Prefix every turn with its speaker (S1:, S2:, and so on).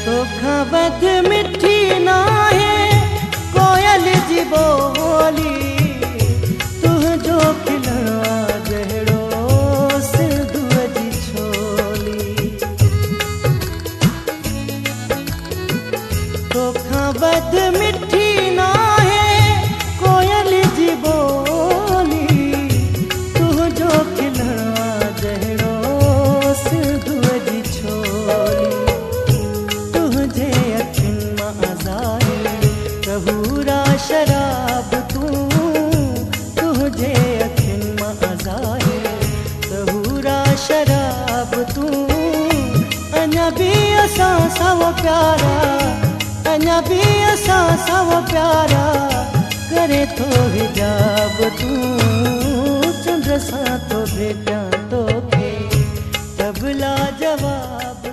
S1: तोखा बद मिठी ना है कोयल जी बोली, तुझो खिलवा जहड़ो सिंधुअ जी छोली। तोखा बद मिठी ना है कोयल जी बोली, तुझो खिलवा जहड़ो सिंधुअ जी छोली। तुझे अखिन मां आज़ाए रहूरा शराब तू, तुझे अखिन मां आज़ाए रहूरा शराब तू। अञा भी असां सां प्यारा, अञा भी असां सां प्यारा, करे थो हिजाब तू। चंद्र सां तो भेटां तोखे तबला जवाब